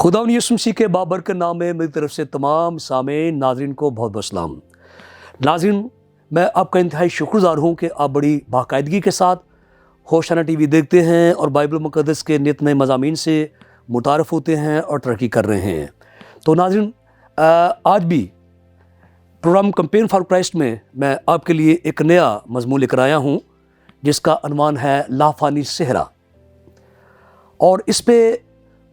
खुदा यीशु मसीह के बाबरकत नाम में मेरी तरफ से तमाम सामीन नाज़रीन को बहुत बहुत सलाम। नाज़रीन, मैं आपका इंतहाई शुक्रगुज़ार हूँ कि आप बड़ी बाकायदगी के साथ होशाना टीवी देखते हैं और बाइबल मुक़द्दस के नित नए मज़ामीन से मुतारफ़ होते हैं और तरक्की कर रहे हैं। तो नाज़रीन, आज भी प्रोग्राम कैंपेन फॉर क्राइस्ट में मैं आपके लिए एक नया मज़मून लेकर आया हूँ जिसका अनवान है लाफानी सेहरा। और इस पे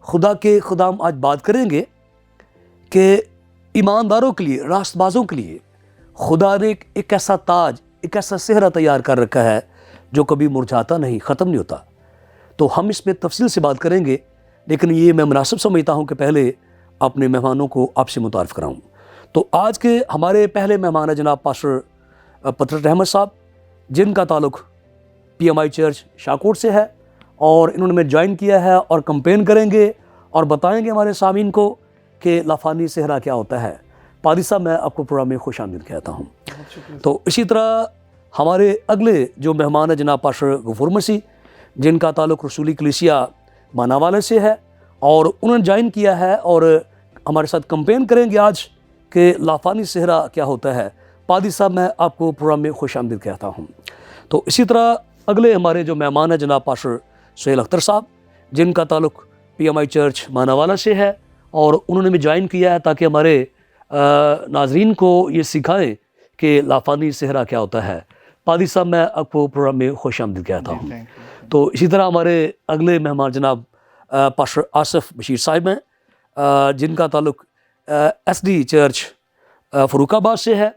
खुदा के खुदाम आज बात करेंगे कि ईमानदारों के लिए, रास्तबाजों के लिए खुदा ने एक ऐसा ताज, एक ऐसा सेहरा तैयार कर रखा है जो कभी मुरझाता नहीं, ख़त्म नहीं होता। तो हम इस पर तफसील से बात करेंगे, लेकिन ये मैं मुनासिब समझता हूँ कि पहले अपने मेहमानों को आपसे मुतारफ़ कराऊँ। तो आज के हमारे पहले मेहमान हैं जनाब पास्टर पतरस रहमत साहब, जिनका ताल्लुक़ PMI चर्च शाहकोट से है और इन्होंने में ज्वाइन किया है और कैंपेन करेंगे और बताएंगे हमारे सामीन को कि लाफानी सेहरा क्या होता है। पादी साहब, मैं आपको प्रोग्राम में खुश आमदीद कहता हूँ। तो इसी तरह हमारे अगले जो मेहमान हैं जनाब पास्टर गफूर मसीह, जिनका ताल्लुक़ रसूली कलीसिया मानावाला से है और उन्होंने ज्वाइन किया है और हमारे साथ कैंपेन करेंगे आज कि लाफानी सेहरा क्या होता है। पादी साहब, मैं आपको प्रोग्राम में खुश आमदीद कहता हूँ। तो इसी तरह अगले हमारे जो मेहमान हैं जनाब पास्टर सुहेल अख्तर साहब, जिनका ताल्लुक़ PMI चर्च मानावाला से है और उन्होंने भी ज्वाइन किया है ताकि हमारे नाजरीन को ये सिखाएं कि लाफानी सेहरा क्या होता है। पादी साहब, मैं आपको प्रोग्राम में खुश आमदीद कहता हूँ। तो इसी तरह हमारे अगले मेहमान जनाब पास्टर आसिफ बशीर साहब हैं, जिनका ताल्लुक़ SD चर्च फ़रुखाबाद से है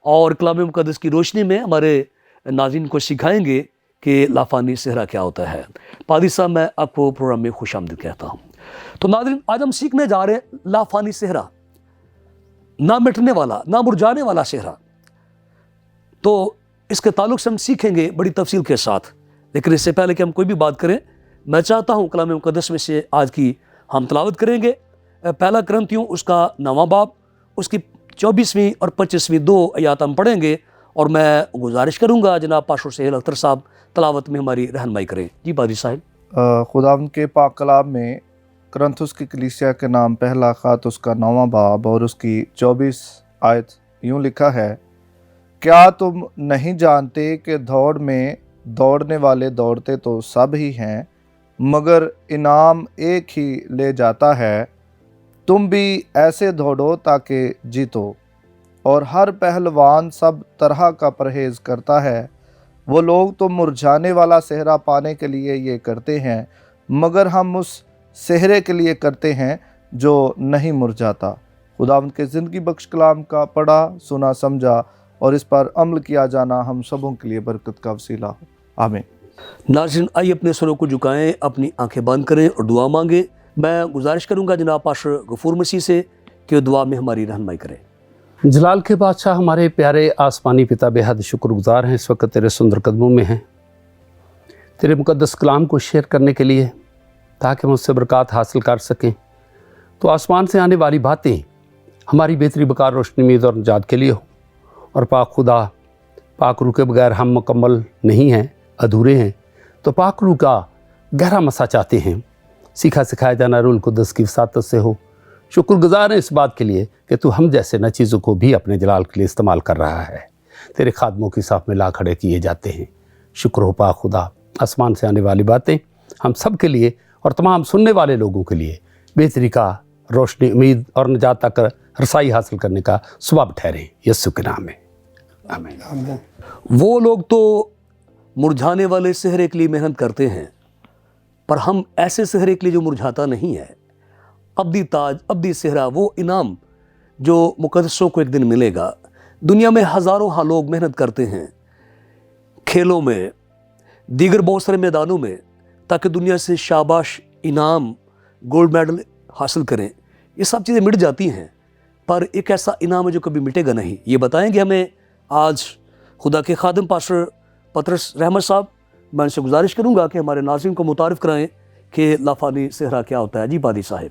और कलाम मुक़द्दस की रोशनी में हमारे नाज़रीन को सिखाएंगे कि लाफानी सेहरा क्या होता है। पादी साहब, मैं आपको प्रोग्राम में खुश आमदीद कहता हूँ। तो नाज़रीन, आज हम सीखने जा रहे हैं लाफानी सेहरा, ना मिटने वाला, ना मुरझाने वाला सेहरा। तो इसके ताल्लुक़ से हम सीखेंगे बड़ी तफसील के साथ, लेकिन इससे पहले कि हम कोई भी बात करें, मैं चाहता हूँ कलाम मुक़द्दस में से आज की हम तलावत करेंगे पहला करंथियों उसका 9वां बाब, उसकी 24वीं और 25वीं 2 आयत हम पढ़ेंगे और मैं गुजारिश करूँगा जनाब पास्टर सुहेल अख्तर साहब तलावत में हमारी रहनुमाई करें। जी पादी साहब। खुदावंद के पाक कलाम में करंथुस की कलीसिया के नाम पहला ख़त उसका 9वां बाब और उसकी 24 आयत यूँ लिखा है, क्या तुम नहीं जानते कि दौड़ में दौड़ने वाले दौड़ते तो सब ही हैं, मगर इनाम एक ही ले जाता है। तुम भी ऐसे दौड़ो ताकि जीतो। और हर पहलवान सब तरह का परहेज़ करता है। वो लोग तो मुरझाने वाला सेहरा पाने के लिए ये करते हैं, मगर हम उस सेहरे के लिए करते हैं जो नहीं मुरझाता। खुदावंद के ज़िंदगी बख्श कलाम का पढ़ा, सुना, समझा और इस पर अमल किया जाना हम सबों के लिए बरकत का वसीला हो। आमीन। नाज़रीन, आइए अपने सरों को झुकाएं, अपनी आंखें बंद करें और दुआ मांगें। मैं गुजारिश करूंगा जनाब पास्टर गफूर मसीह से कि दुआ में हमारी रहनुमाई करें। जलाल के बादशाह, हमारे प्यारे आसमानी पिता, बेहद शुक्रगुजार हैं, इस वक्त तेरे सुंदर कदमों में हैं, तेरे मुकद्दस कलाम को शेयर करने के लिए, ताकि हम उससे बरकत हासिल कर सकें। तो आसमान से आने वाली बातें हमारी बेहतरी, बकार, रोशनी, उम्मीद और निजात के लिए हो। और पाक खुदा, पाक रूह के बगैर हम मुकम्मल नहीं हैं, अधूरे हैं। तो पाक रूह का गहरा मसा चाहते हैं, सीखा सिखाया जाना रूल कुद्दस की वसातत से हो। शुक्रगुजार हैं इस बात के लिए कि तू हम जैसे न चीज़ों को भी अपने जलाल के लिए इस्तेमाल कर रहा है। तेरे खादमों की साफ में ला खड़े किए जाते हैं। शुक्र हो पाक खुदा, आसमान से आने वाली बातें हम सब के लिए और तमाम सुनने वाले लोगों के लिए बेहतरी का, रोशनी, उम्मीद और निजात तक रसाई हासिल करने का सबब ठहरे, यीशु के नाम में आमीन। वो लोग तो मुरझाने वाले सेहरे के लिए मेहनत करते हैं, पर हम ऐसे सेहरे के लिए जो मुरझाता नहीं है, अब्दी ताज, अब्दी सेहरा, वो इनाम जो मुकद्दसों को एक दिन मिलेगा। दुनिया में हज़ारों लोग मेहनत करते हैं, खेलों में, दीगर बहुत सारे मैदानों में, ताकि दुनिया से शाबाश, इनाम, गोल्ड मेडल हासिल करें। ये सब चीज़ें मिट जाती हैं, पर एक ऐसा इनाम है जो कभी मिटेगा नहीं। ये बताएंगे हमें आज खुदा के खादिम पास्टर पतरस रहमत साहब। मैं उनसे गुजारिश करूँगा कि हमारे नाज़रीन को मुतारिफ़ कराएँ कि लाफानी सेहरा क्या होता है। जी पादी साहब।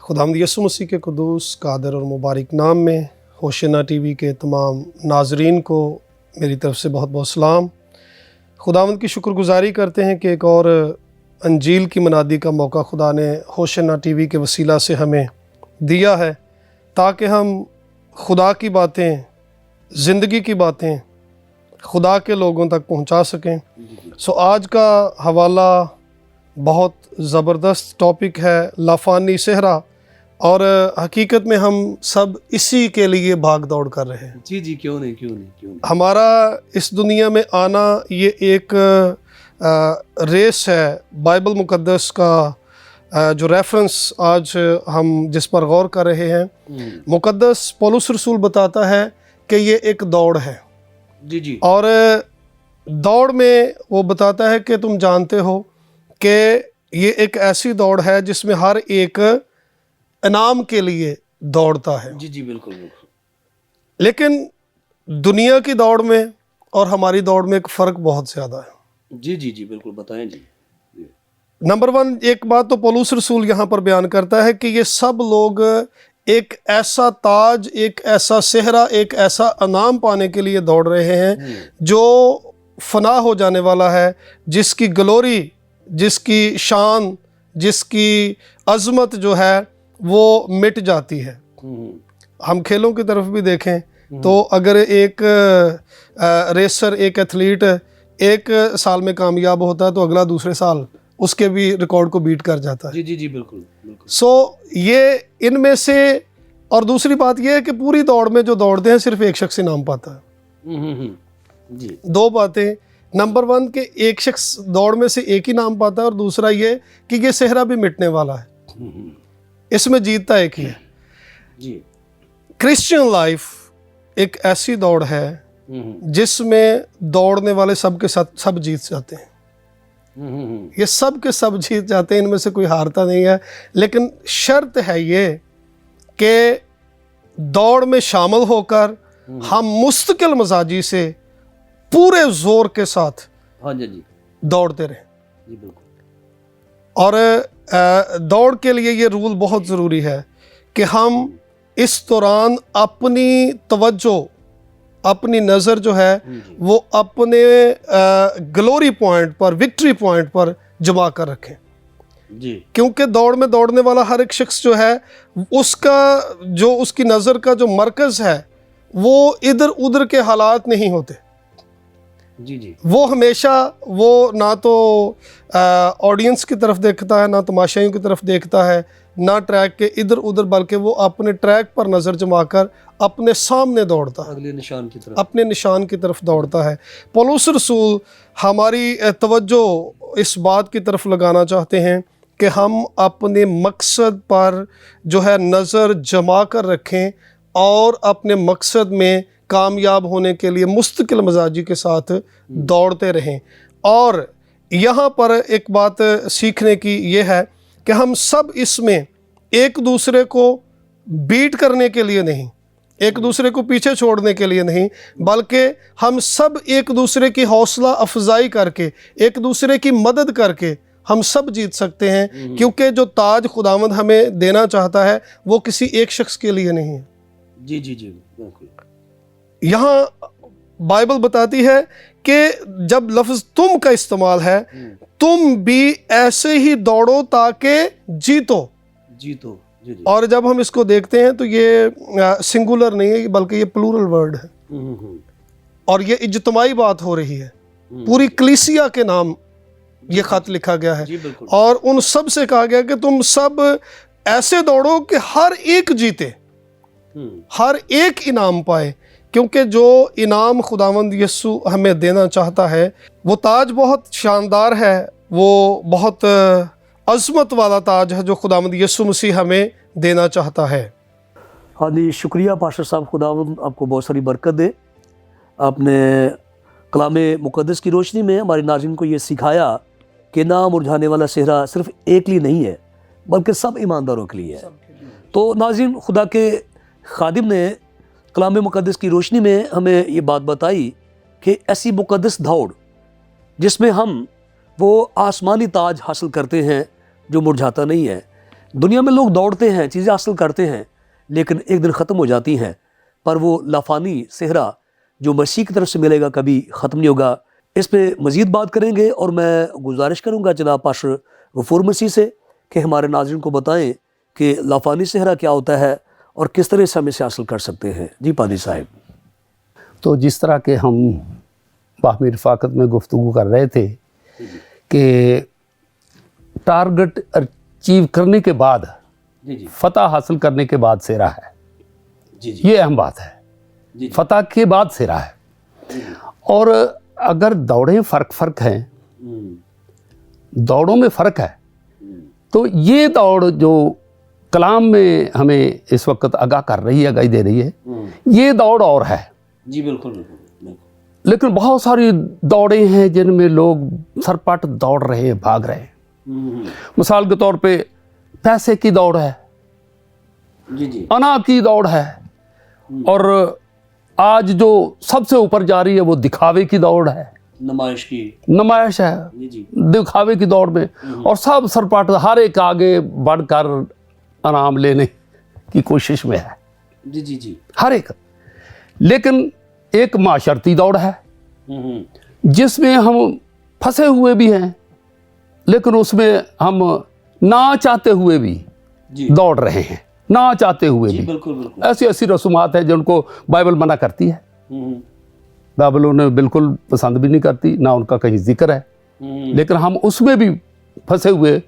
खुदावंद यीशु मसीह के कुदूस, कादर और मुबारक नाम में होशाना टीवी के तमाम नाजरीन को मेरी तरफ से बहुत बहुत सलाम। खुदावंद की शुक्रगुजारी करते हैं कि एक और अंजील की मनादी का मौका खुदा ने होशना टीवी के वसीला से हमें दिया है, ताकि हम खुदा की बातें, ज़िंदगी की बातें खुदा के लोगों तक पहुंचा सकें। सो आज का हवाला बहुत ज़बरदस्त टॉपिक है, लाफानी सेहरा, और हकीकत में हम सब इसी के लिए भाग दौड़ कर रहे हैं। जी जी, क्यों नहीं, क्यों नहीं, क्यों नहीं। हमारा इस दुनिया में आना ये एक रेस है। बाइबल मुकद्दस का जो रेफरेंस आज हम जिस पर गौर कर रहे हैं, मुकद्दस पौलुस रसूल बताता है कि ये एक दौड़ है। जी जी। और दौड़ में वो बताता है कि तुम जानते हो कि ये एक ऐसी दौड़ है जिसमें हर एक इनाम के लिए दौड़ता है। जी जी, बिल्कुल बिल्कुल। लेकिन दुनिया की दौड़ में और हमारी दौड़ में एक फ़र्क बहुत ज़्यादा है। जी जी जी, बिल्कुल बताएं जी। नंबर वन, एक बात तो पौलुस रसूल यहाँ पर बयान करता है कि ये सब लोग एक ऐसा ताज, एक ऐसा सेहरा, एक ऐसा इनाम पाने के लिए दौड़ रहे हैं जो फना हो जाने वाला है, जिसकी ग्लोरी, जिसकी शान, जिसकी अज़मत जो है वो मिट जाती है। हम खेलों की तरफ भी देखें तो अगर एक रेसर, एक एथलीट एक साल में कामयाब होता है तो अगला दूसरे साल उसके भी रिकॉर्ड को बीट कर जाता है। जी जी जी, बिल्कुल बिल्कुल। सो ये इनमें से, और दूसरी बात ये है कि पूरी दौड़ में जो दौड़ते हैं सिर्फ एक शख्स इनाम पाता है। जी। दो बातें, नंबर वन कि एक शख्स दौड़ में से एक ही नाम पाता है, और दूसरा ये कि ये सेहरा भी मिटने वाला है, इसमें जीतता एक ही है। जी। क्रिश्चियन लाइफ एक ऐसी दौड़ है जिसमें दौड़ने वाले सब के सब जीत जाते हैं। ये सब के सब जीत जाते हैं, इनमें से कोई हारता नहीं है। लेकिन शर्त है ये कि दौड़ में शामिल होकर हम मुस्तकिल मजाजी से पूरे जोर के साथ हाँ जी जी, दौड़ते रहें। जी बिल्कुल। और दौड़ के लिए ये रूल बहुत ज़रूरी है कि हम इस दौरान अपनी तवज्जो, अपनी नज़र जो है वो अपने ग्लोरी पॉइंट पर, विक्ट्री पॉइंट पर जमा कर रखें। जी। क्योंकि दौड़ में दौड़ने वाला हर एक शख्स जो है, उसका जो उसकी नज़र का जो मरकज़ है वो इधर उधर के हालात नहीं होते। जी जी। वो हमेशा वो ना तो ऑडियंस की तरफ देखता है, ना तमाशाइयों की तरफ देखता है, ना ट्रैक के इधर उधर, बल्कि वो अपने ट्रैक पर नज़र जमाकर अपने सामने दौड़ता है, अगले निशान की तरफ, अपने निशान की तरफ दौड़ता है। पौलुस रसूल हमारी तवज्जो इस बात की तरफ लगाना चाहते हैं कि हम अपने मकसद पर जो है नज़र जमा कर रखें और अपने मकसद में कामयाब होने के लिए मुस्तकिल मजाजी के साथ दौड़ते रहें। और यहाँ पर एक बात सीखने की ये है कि हम सब इसमें एक दूसरे को बीट करने के लिए नहीं, एक दूसरे को पीछे छोड़ने के लिए नहीं, बल्कि हम सब एक दूसरे की हौसला अफजाई करके, एक दूसरे की मदद करके हम सब जीत सकते हैं। क्योंकि जो ताज खुदावंद हमें देना चाहता है वो किसी एक शख्स के लिए नहीं है। जी जी जी, बिल्कुल। यहाँ बाइबल बताती है कि जब लफ्ज़ तुम का इस्तेमाल है, तुम भी ऐसे ही दौड़ो ताकि जीतो। जीतो। जी जी। और जब हम इसको देखते हैं तो ये सिंगुलर नहीं है बल्कि ये प्लूरल वर्ड है, और ये इज्तमाई बात हो रही है। पूरी कलीसिया के नाम ये खत लिखा गया है, जी बिल्कुल। और उन सब से कहा गया कि तुम सब ऐसे दौड़ो कि हर एक जीते, हर एक इनाम पाए। क्योंकि जो इनाम खुदावंद यीशु हमें देना चाहता है वो ताज बहुत शानदार है, वो बहुत अज़मत वाला ताज है जो खुदावंद यीशु मसीह हमें देना चाहता है। हाँ जी, शुक्रिया पास्टर साहब, खुदावंद आपको बहुत सारी बरकत दे। आपने कलाम मुक़द्दस की रोशनी में हमारे नाज़रीन को ये सिखाया कि ना मुरझाने वाला सेहरा सिर्फ एक लिए नहीं है बल्कि सब ईमानदारों के लिए है। तो नाज़रीन, खुदा के खादिम ने कलाम मुक़द्दस की रोशनी में हमें ये बात बताई कि ऐसी मुक़द्दस दौड़ जिसमें हम वो आसमानी ताज हासिल करते हैं जो मुरझाता नहीं है। दुनिया में लोग दौड़ते हैं, चीज़ें हासिल करते हैं, लेकिन एक दिन ख़त्म हो जाती हैं, पर वो लाफानी सेहरा जो मसीह की तरफ से मिलेगा कभी ख़त्म नहीं होगा। इस पे मज़ीद बात करेंगे और मैं गुजारिश करूँगा जनाब पास्टर गफूर मसीह से कि हमारे नाज़रीन को बताएं कि लाफानी सेहरा क्या होता है और किस तरह से हम इसे हासिल कर सकते हैं। जी पादरी साहब। तो जिस तरह के हम बाहमी रफ़ाकत में गुफ्तगू कर रहे थे कि टारगेट अचीव करने के बाद, जी फतह हासिल करने के बाद सेरा है, जी ये अहम बात है। फतह के बाद सेरा है। और अगर दौड़ें फ़र्क हैं, दौड़ों में फ़र्क है, तो ये दौड़ जो कलाम में हमें इस वक्त आगाह कर रही है, आगाही दे रही है, ये दौड़ और है। जी बिल्कुल बिल्कुल। लेकिन बहुत सारी दौड़ें हैं जिनमें लोग सरपट दौड़ रहे हैं, भाग रहे हैं। मिसाल के तौर पे पैसे की दौड़ है, जी अना की दौड़ है, और आज जो सबसे ऊपर जा रही है वो दिखावे की दौड़ है, नमाइश है, जी दिखावे की दौड़ में, और सब सरपट हर एक आगे बढ़कर आराम लेने की कोशिश में है, जी हर एक। लेकिन एक माशरती दौड़ है जिसमें हम फंसे हुए भी हैं, लेकिन उसमें हम ना चाहते हुए भी दौड़ रहे हैं, ना चाहते हुए भी। बिल्कुल ऐसी ऐसी रसूमात है जिनको बाइबल मना करती है, बाइबल उन्हें बिल्कुल पसंद भी नहीं करती, ना उनका कहीं जिक्र है, लेकिन हम उसमें भी फंसे हुए,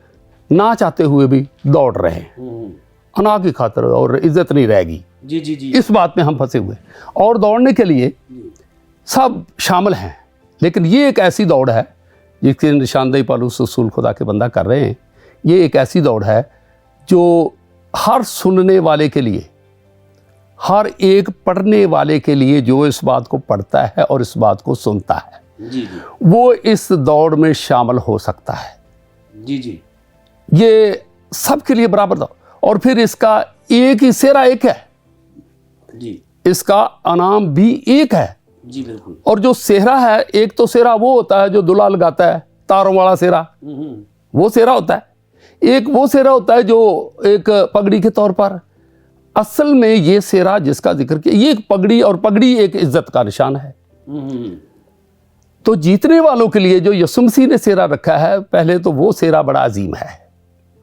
ना चाहते हुए भी दौड़ रहे हैं अना की खातिर, और इज्जत नहीं रहेगी। जी इस बात में हम फंसे हुए, और दौड़ने के लिए सब शामिल हैं। लेकिन ये एक ऐसी दौड़ है जिसकी निशानदेही पौलुस रसूल खुदा के बंदा कर रहे हैं। ये एक ऐसी दौड़ है जो हर सुनने वाले के लिए, हर एक पढ़ने वाले के लिए, जो इस बात को पढ़ता है और इस बात को सुनता है, वो इस दौड़ में शामिल हो सकता है। जी ये सबके लिए बराबर दौड़। और फिर इसका एक ही सेरा एक है, जी इसका अनाम भी एक है। जी बिल्कुल। और जो सेहरा है, एक तो सेहरा वो होता है जो दुल्हा लगाता है, तारों वाला सेहरा, वो सेहरा होता है। एक वो सेहरा होता है जो एक पगड़ी के तौर पर, असल में ये सेहरा जिसका जिक्र किया, ये एक पगड़ी, और पगड़ी एक इज्जत का निशान है। तो जीतने वालों के लिए जो यीशु मसीह ने सेहरा रखा है, पहले तो वो सेहरा बड़ा अजीम है।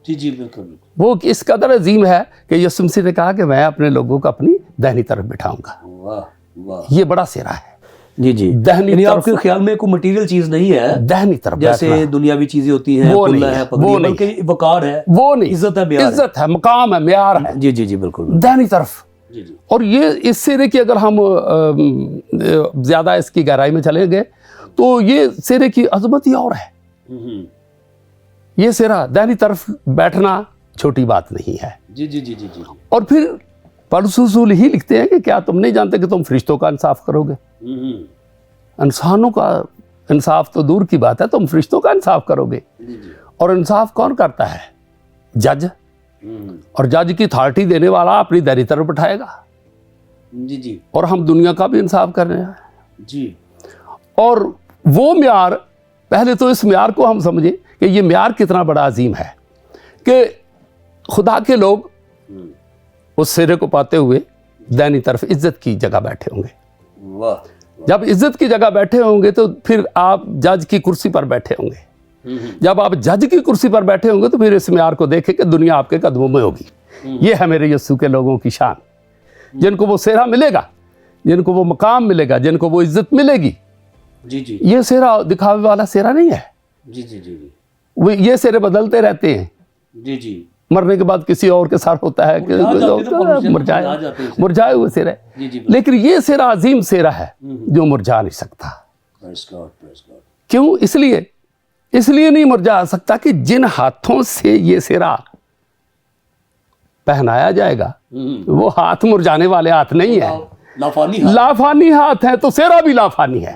जी बिल्कुल। वो इस कदर अजीम है कि यीशु मसीह ने कहा कि मैं अपने लोगों को अपनी दाहिनी तरफ बिठाऊंगा। वाह, ये बड़ा सेहरा है। जी दाहिनी यानी तरफ, आपके ख्याल में कोई मटेरियल चीज नहीं है, दाहिनी तरफ जैसे बैठना। दुनियावी चीजें होती हैं, वो नहीं दुल्हा है, है, पगड़ी, वो नहीं बल्कि वकार है, वो नहीं, इज्जत है, म्यार है। इज्जत है, मकाम है, म्यार है। जी बिल्कुल। दाहिनी तरफ। जी और ये इस सेरे की अगर हम ज़्यादा इसकी गहराई में चले गए तो ये सेरे की अजमत ही और है। ये सेरा दाहिनी तरफ बैठना छोटी बात नहीं है। जी। और फिर पौलुस रसूल ही लिखते हैं कि क्या तुम नहीं जानते कि तुम फरिश्तों का इंसाफ करोगे? इंसानों का इंसाफ तो दूर की बात है, तुम फरिश्तों का इंसाफ करोगे। और इंसाफ कौन करता है? जज। और जज की अथॉरिटी देने वाला अपनी दाहिनी तरफ बैठाएगा। जी और हम दुनिया का भी इंसाफ कर रहे हैं। जी। और वो म्यार, पहले तो इस म्यार को हम समझें कि ये म्यार कितना बड़ा अजीम है कि खुदा के लोग उस सिरे को पाते हुए दाहिनी तरफ इज्जत की जगह बैठे होंगे। वाह। जब इज्जत की जगह बैठे होंगे तो फिर आप जज की कुर्सी पर बैठे होंगे। जब आप जज की कुर्सी पर बैठे होंगे तो फिर इस म्यार को देखें कि दुनिया आपके कदमों में होगी। ये है मेरे यीशु के लोगों की शान, जिनको वो सेहरा मिलेगा, जिनको वो मकाम मिलेगा, जिनको वो इज्जत मिलेगी। जी ये सेहरा दिखावे वाला सेहरा नहीं है। जी। वो ये सेहरे बदलते रहते हैं। जी। मरने के बाद किसी और के साथ होता है कि मुरझाए हुए सेहरा। लेकिन ये सेहरा अजीम सेहरा है जो मुरझा नहीं सकता। क्यों? इसलिए नहीं मुरझा सकता कि जिन हाथों से ये सेहरा पहनाया जाएगा वो हाथ मुरझाने वाले हाथ नहीं है, लाफानी हाथ है, तो सेहरा भी लाफानी है।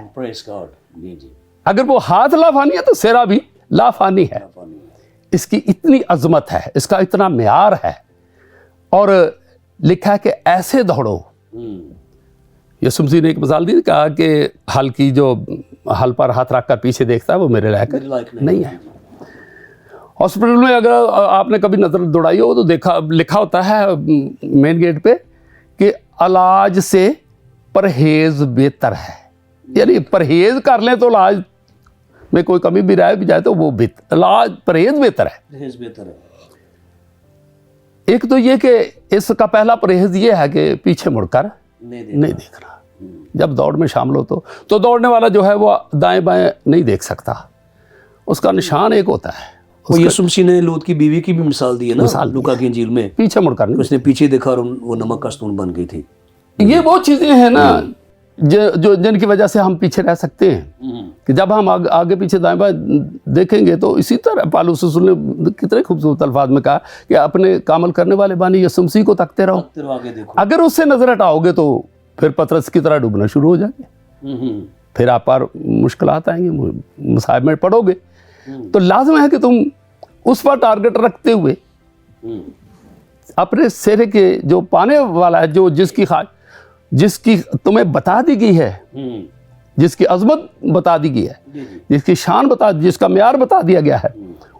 अगर वो हाथ लाफानी है तो सेहरा भी लाफानी है। इसकी इतनी अजमत है, इसका इतना म्यार है। और लिखा है कि ऐसे दौड़ो। यीशु मसीह ने एक मिसाल दी, कहा कि हल की जो हल पर हाथ रख कर पीछे देखता है वो मेरे लायक नहीं है। हॉस्पिटल में अगर आपने कभी नजर दौड़ाई हो तो देखा लिखा होता है मेन गेट पे कि इलाज से परहेज बेहतर है। यानी परहेज कर लें तो इलाज में कोई कमी भी रह भी जाए तो वो इलाज परहेज बेहतर है। परहेज बेहतर है। एक तो ये कि इसका पहला परहेज ये है कि पीछे मुड़कर नहीं देखना। जब दौड़ में शामिल हो तो दौड़ने वाला जो है वो दाएं बाएं नहीं देख सकता, उसका निशान एक होता है। वो यीशु मसीह ने लूत की बीवी की भी मिसाल दी है ना, मिसाल दी लूका की इंजील में, पीछे मुड़कर नहीं। उसने पीछे देखा और वो नमक का स्तून बन गई थी। ये वो चीज़ें हैं ना जो जिनकी वजह से हम पीछे रह सकते हैं, कि जब हम आगे पीछे दाएं बाएं देखेंगे तो इसी तरह पौलुस रसूल ने कितने खूबसूरत अल्फाज में कहा कि अपने कामल करने वाले बानी यीशु मसीह को तकते रहो। आगे देखो। अगर उससे नजर हटाओगे तो फिर पतरस की तरह डूबना शुरू हो जाएंगे, फिर आप पर मुश्किलात आएंगे, मुसाइब में पड़ोगे। तो लाजम है कि तुम उस पर टारगेट रखते हुए अपने सेरे के जो पाने वाला है, जो जिसकी तुम्हें बता दी गई है, जिसकी अजमत बता दी गई है, जिसकी शान जिसका म्यार बता दिया गया है,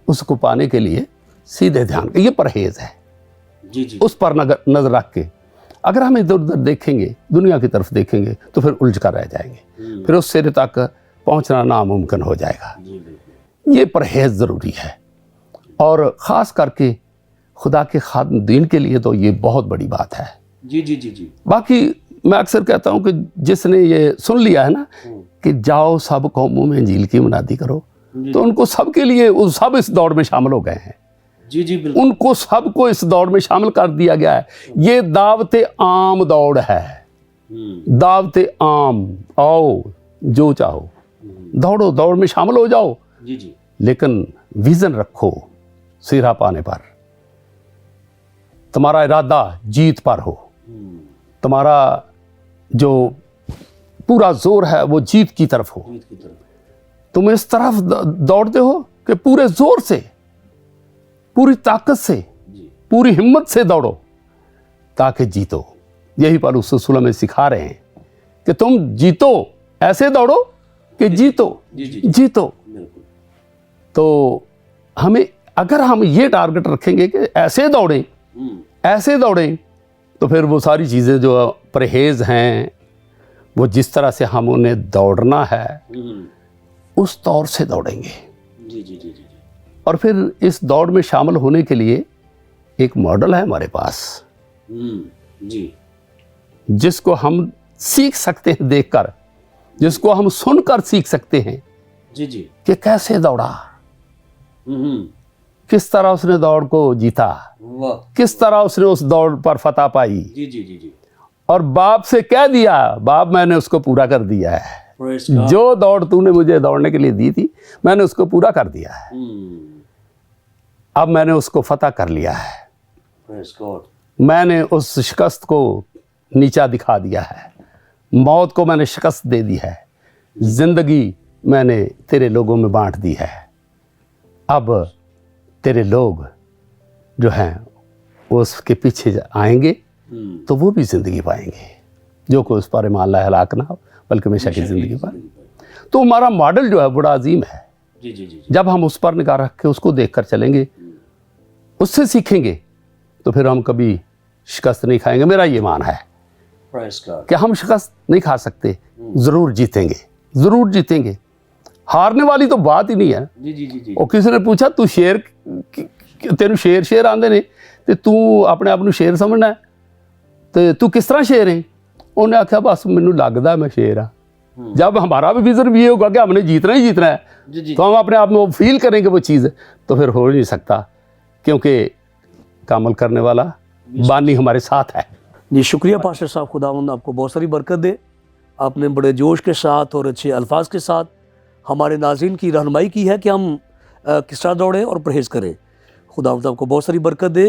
उसको पाने के लिए सीधे ध्यान, ये परहेज है। उस पर नजर रख के अगर हम इधर उधर देखेंगे, दुनिया की तरफ देखेंगे तो फिर उलझ कर रह जाएंगे, फिर उस सिरे तक पहुंचना नामुमकिन हो जाएगा। ये परहेज ज़रूरी है, और ख़ास करके खुदा के खादिम दीन के लिए तो ये बहुत बड़ी बात है। जी। बाकी मैं अक्सर कहता हूँ कि जिसने ये सुन लिया है ना कि जाओ सब कौमों में इंजील की मुनादी करो, तो उनको सब के लिए वो सब इस दौड़ में शामिल हो गए हैं। जी बिल्कुल। उनको सबको इस दौड़ में शामिल कर दिया गया है। ये दावते आम दौड़ है, दावते आम, आओ जो चाहो दौड़ो, दौड़ में शामिल हो जाओ। जी। लेकिन विजन रखो सिरा पाने पर, तुम्हारा इरादा जीत पर हो, तुम्हारा जो पूरा जोर है वो जीत की तरफ हो। तुम इस तरफ दौड़ते हो कि पूरे जोर से, पूरी ताकत से, पूरी हिम्मत से दौड़ो ताकि जीतो। यही पौलुस रसूल हमें सिखा रहे हैं कि तुम जीतो, ऐसे दौड़ो कि जीतो। जीतो। तो हमें, अगर हम ये टारगेट रखेंगे कि ऐसे दौड़ें, तो फिर वो सारी चीज़ें जो परहेज हैं, वो जिस तरह से हम उन्हें दौड़ना है उस तौर से दौड़ेंगे। जी। और फिर इस दौड़ में शामिल होने के लिए एक मॉडल है हमारे पास, जी, जिसको हम सीख सकते हैं देखकर, जिसको हम सुनकर सीख सकते हैं। जी कि कैसे दौड़ा, किस तरह उसने दौड़ को जीता, किस तरह उसने उस दौड़ पर फतह पाई। जी। और बाप से कह दिया, बाप मैंने उसको पूरा कर दिया है, जो दौड़ तूने मुझे दौड़ने के लिए दी थी मैंने उसको पूरा कर दिया है, अब मैंने उसको फतह कर लिया है, मैंने उस शिकस्त को नीचा दिखा दिया है, मौत को मैंने शिकस्त दे दी है, जिंदगी मैंने तेरे लोगों में बांट दी है। अब तेरे लोग जो हैं वो उसके पीछे आएंगे तो वो भी ज़िंदगी पाएंगे, जो कोई उस पर ईमान लाए हलाक ना हो बल्कि हमेशा की ज़िंदगी पाए। तो हमारा मॉडल जो है बड़ा अजीम है। जी। जब हम उस पर निगाह रख के उसको देख कर चलेंगे, उससे सीखेंगे, तो फिर हम कभी शिकस्त नहीं खाएंगे। मेरा ये मान है कि हम शिकस्त नहीं खा सकते, ज़रूर जीतेंगे। हारने वाली तो बात ही नहीं है। जी। और किसी ने पूछा तू शेर, तेनू शेर आंदे ने ते तू अपने आप नू शेर समझना है, तो तू किस तरह शेर है? उन्हें आख्या बस मैनू लगता मैं शेर हाँ। जब हमारा भी विजन भी होगा कि हमने जीतना ही जीतना है, तो हम अपने आप में वो फील करेंगे वो चीज़, तो फिर हो नहीं सकता, क्योंकि कामल करने वाला बानी हमारे साथ है। जी शुक्रिया पास्टर साहब, खुदावंद आपको बहुत सारी बरकत दे। आपने बड़े जोश के साथ और अच्छे अल्फाज के साथ हमारे नाज़रीन की रहनुमाई की है कि हम किस तरह दौड़ें और परहेज़ करें। खुदावंद आपको बहुत सारी बरकत दे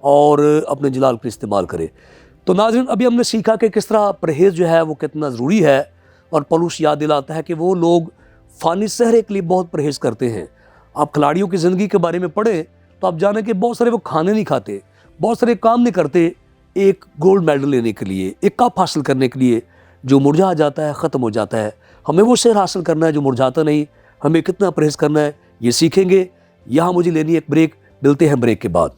और अपने जलाल को इस्तेमाल करे। तो नाज़रीन, अभी हमने सीखा कि किस तरह परहेज़ जो है वो कितना ज़रूरी है, और पौलुस याद दिलाता है कि वो लोग फ़ानी सहरे के लिए बहुत परहेज़ करते हैं। आप खिलाड़ियों की ज़िंदगी के बारे में पढ़ें तो आप जानें कि बहुत सारे वो खाने नहीं खाते, बहुत सारे काम नहीं करते एक गोल्ड मेडल लेने के लिए, एक कप हासिल करने के लिए। जो मुरझा जाता है ख़त्म हो जाता है। हमें वो शेर हासिल करना है जो मुरझाता नहीं। हमें कितना परहेज़ करना है ये सीखेंगे। यहाँ मुझे लेनी एक ब्रेक, मिलते हैं ब्रेक के बाद।